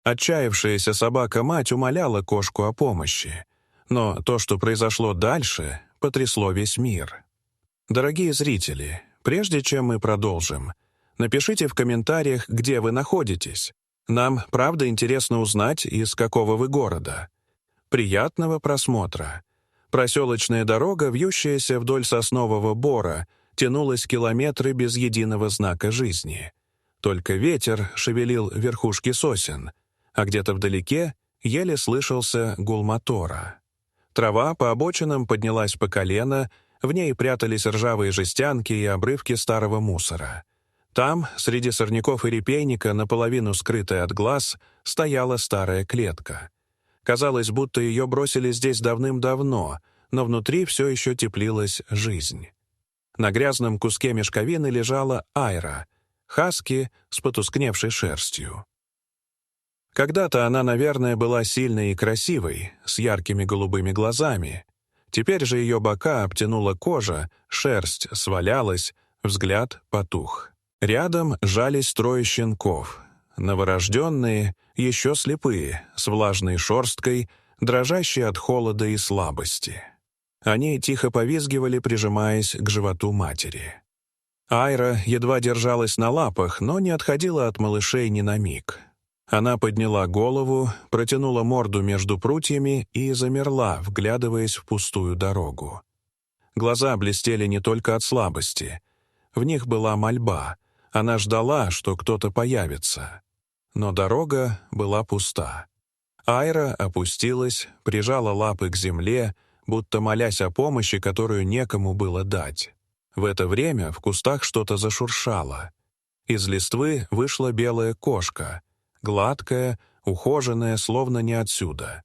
Отчаявшаяся собака-мать умоляла кошку о помощи. Но то, что произошло дальше, потрясло весь мир. Дорогие зрители, прежде чем мы продолжим, напишите в комментариях, где вы находитесь. Нам, правда, интересно узнать, из какого вы города. Приятного просмотра. Проселочная дорога, вьющаяся вдоль соснового бора, тянулась километры без единого знака жизни. Только ветер шевелил верхушки сосен, а где-то вдалеке еле слышался гул мотора. Трава по обочинам поднялась по колено, в ней прятались ржавые жестянки и обрывки старого мусора. Там, среди сорняков и репейника, наполовину скрытая от глаз, стояла старая клетка. Казалось, будто ее бросили здесь давным-давно, но внутри все еще теплилась жизнь. На грязном куске мешковины лежала Айра, хаски с потускневшей шерстью. Когда-то она, наверное, была сильной и красивой, с яркими голубыми глазами. Теперь же ее бока обтянула кожа, шерсть свалялась, взгляд потух. Рядом жались трое щенков. Новорожденные, еще слепые, с влажной шерсткой, дрожащие от холода и слабости. Они тихо повизгивали, прижимаясь к животу матери. Айра едва держалась на лапах, но не отходила от малышей ни на миг. Она подняла голову, протянула морду между прутьями и замерла, вглядываясь в пустую дорогу. Глаза блестели не только от слабости. В них была мольба. Она ждала, что кто-то появится. Но дорога была пуста. Айра опустилась, прижала лапы к земле, будто молясь о помощи, которую некому было дать. В это время в кустах что-то зашуршало. Из листвы вышла белая кошка, гладкая, ухоженная, словно не отсюда.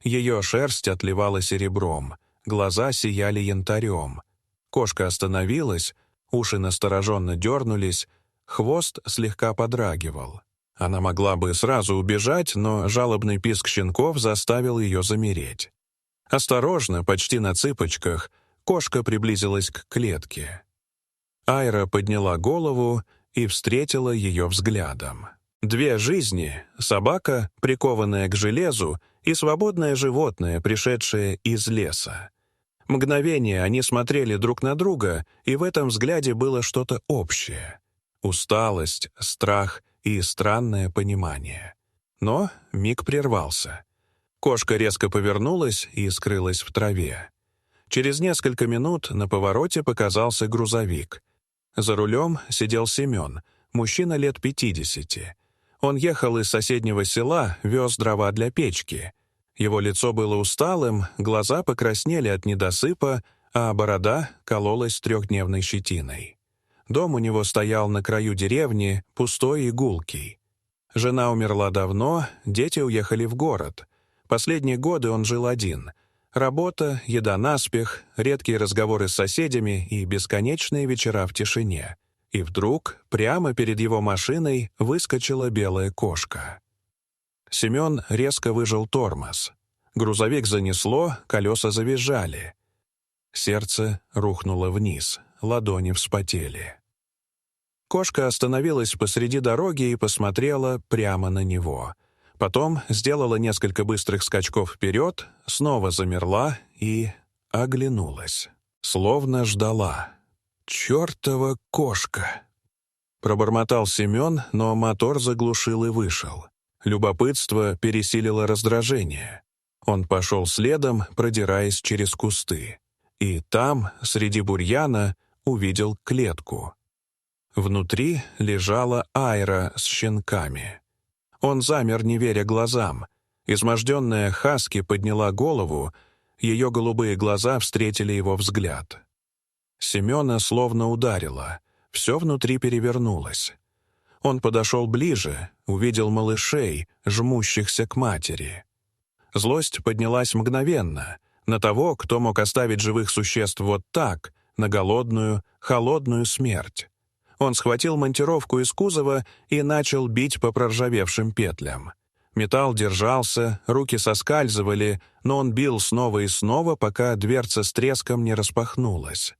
Ее шерсть отливала серебром, глаза сияли янтарем. Кошка остановилась, уши настороженно дернулись, хвост слегка подрагивал. Она могла бы сразу убежать, но жалобный писк щенков заставил ее замереть. Осторожно, почти на цыпочках, кошка приблизилась к клетке. Айра подняла голову и встретила ее взглядом. Две жизни — собака, прикованная к железу, и свободное животное, пришедшее из леса. Мгновение они смотрели друг на друга, и в этом взгляде было что-то общее. Усталость, страх и странное понимание. Но миг прервался. Кошка резко повернулась и скрылась в траве. Через несколько минут на повороте показался грузовик. За рулем сидел Семен, мужчина лет 50. Он ехал из соседнего села, вез дрова для печки. Его лицо было усталым, глаза покраснели от недосыпа, а борода кололась трехдневной щетиной. Дом у него стоял на краю деревни, пустой и гулкий. Жена умерла давно, дети уехали в город. Последние годы он жил один. Работа, еда наспех, редкие разговоры с соседями и бесконечные вечера в тишине. И вдруг прямо перед его машиной выскочила белая кошка. Семен резко выжал тормоз. Грузовик занесло, колеса завизжали. Сердце рухнуло вниз, ладони вспотели. Кошка остановилась посреди дороги и посмотрела прямо на него. Потом сделала несколько быстрых скачков вперед, снова замерла и оглянулась. Словно ждала. «Чёртова кошка!» Пробормотал Семен, но мотор заглушил и вышел. Любопытство пересилило раздражение. Он пошел следом, продираясь через кусты. И там, среди бурьяна, увидел клетку. Внутри лежала Айра с щенками. Он замер, не веря глазам. Изможденная хаски подняла голову, ее голубые глаза встретили его взгляд. Семена словно ударило, все внутри перевернулось. Он подошел ближе, увидел малышей, жмущихся к матери. Злость поднялась мгновенно, на того, кто мог оставить живых существ вот так, на голодную, холодную смерть. Он схватил монтировку из кузова и начал бить по проржавевшим петлям. Металл держался, руки соскальзывали, но он бил снова и снова, пока дверца с треском не распахнулась.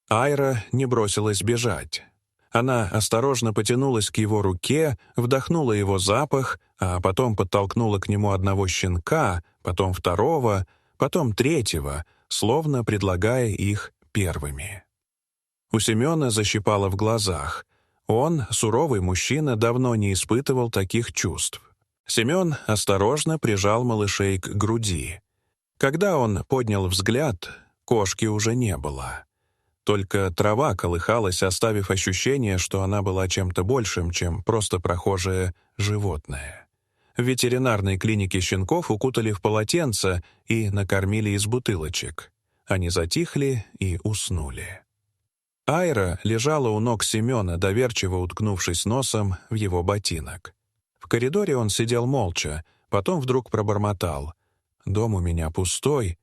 Айра не бросилась бежать. Она осторожно потянулась к его руке, вдохнула его запах, а потом подтолкнула к нему одного щенка, потом второго, потом третьего, словно предлагая их первыми. У Семена защипало в глазах. Он, суровый мужчина, давно не испытывал таких чувств. Семен осторожно прижал малышей к груди. Когда он поднял взгляд, кошки уже не было. Только трава колыхалась, оставив ощущение, что она была чем-то большим, чем просто прохожее животное. В ветеринарной клинике щенков укутали в полотенце и накормили из бутылочек. Они затихли и уснули. Айра лежала у ног Семена, доверчиво уткнувшись носом в его ботинок. В коридоре он сидел молча, потом вдруг пробормотал: «Дом у меня пустой.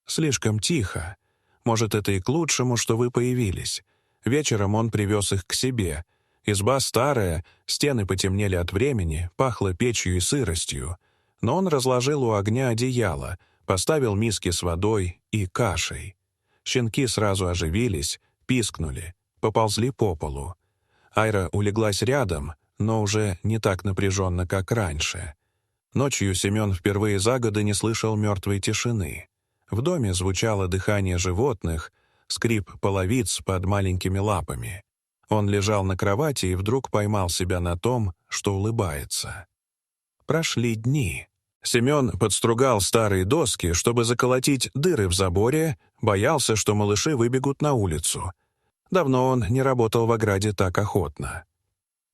Слишком тихо. Может, это и к лучшему, что вы появились. Вечером он привез их к себе. Изба старая, стены потемнели от времени, пахло печью и сыростью. Но он разложил у огня одеяло, поставил миски с водой и кашей. Щенки сразу оживились, пискнули, поползли по полу. Айра улеглась рядом, но уже не так напряженно, как раньше. Ночью Семен впервые за годы не слышал мертвой тишины. В доме звучало дыхание животных, скрип половиц под маленькими лапами. Он лежал на кровати и вдруг поймал себя на том, что улыбается. Прошли дни. Семен подстругал старые доски, чтобы заколотить дыры в заборе, боялся, что малыши выбегут на улицу. Давно он не работал в ограде так охотно.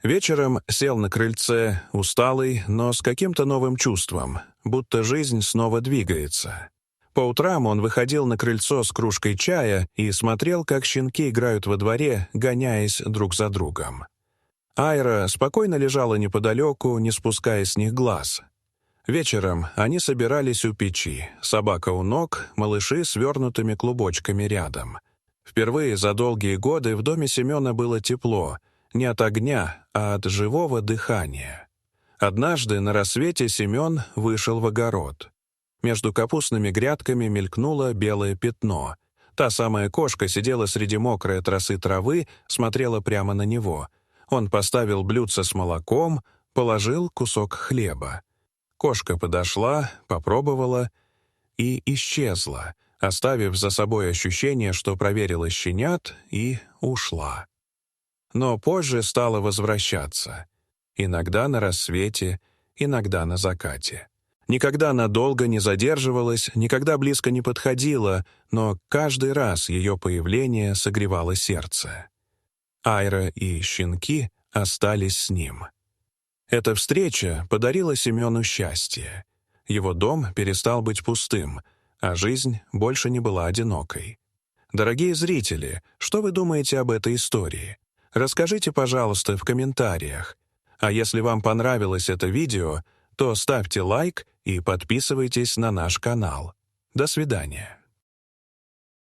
Вечером сел на крыльце, усталый, но с каким-то новым чувством, будто жизнь снова двигается. По утрам он выходил на крыльцо с кружкой чая и смотрел, как щенки играют во дворе, гоняясь друг за другом. Айра спокойно лежала неподалеку, не спуская с них глаз. Вечером они собирались у печи, собака у ног, малыши свернутыми клубочками рядом. Впервые за долгие годы в доме Семена было тепло, не от огня, а от живого дыхания. Однажды на рассвете Семен вышел в огород. Между капустными грядками мелькнуло белое пятно. Та самая кошка сидела среди мокрой от росы травы, смотрела прямо на него. Он поставил блюдце с молоком, положил кусок хлеба. Кошка подошла, попробовала и исчезла, оставив за собой ощущение, что проверила щенят, и ушла. Но позже стала возвращаться. Иногда на рассвете, иногда на закате. Никогда надолго не задерживалась, никогда близко не подходила, но каждый раз ее появление согревало сердце. Айра и щенки остались с ним. Эта встреча подарила Семену счастье. Его дом перестал быть пустым, а жизнь больше не была одинокой. Дорогие зрители, что вы думаете об этой истории? Расскажите, пожалуйста, в комментариях. А если вам понравилось это видео, то ставьте лайк и подписывайтесь на наш канал. До свидания.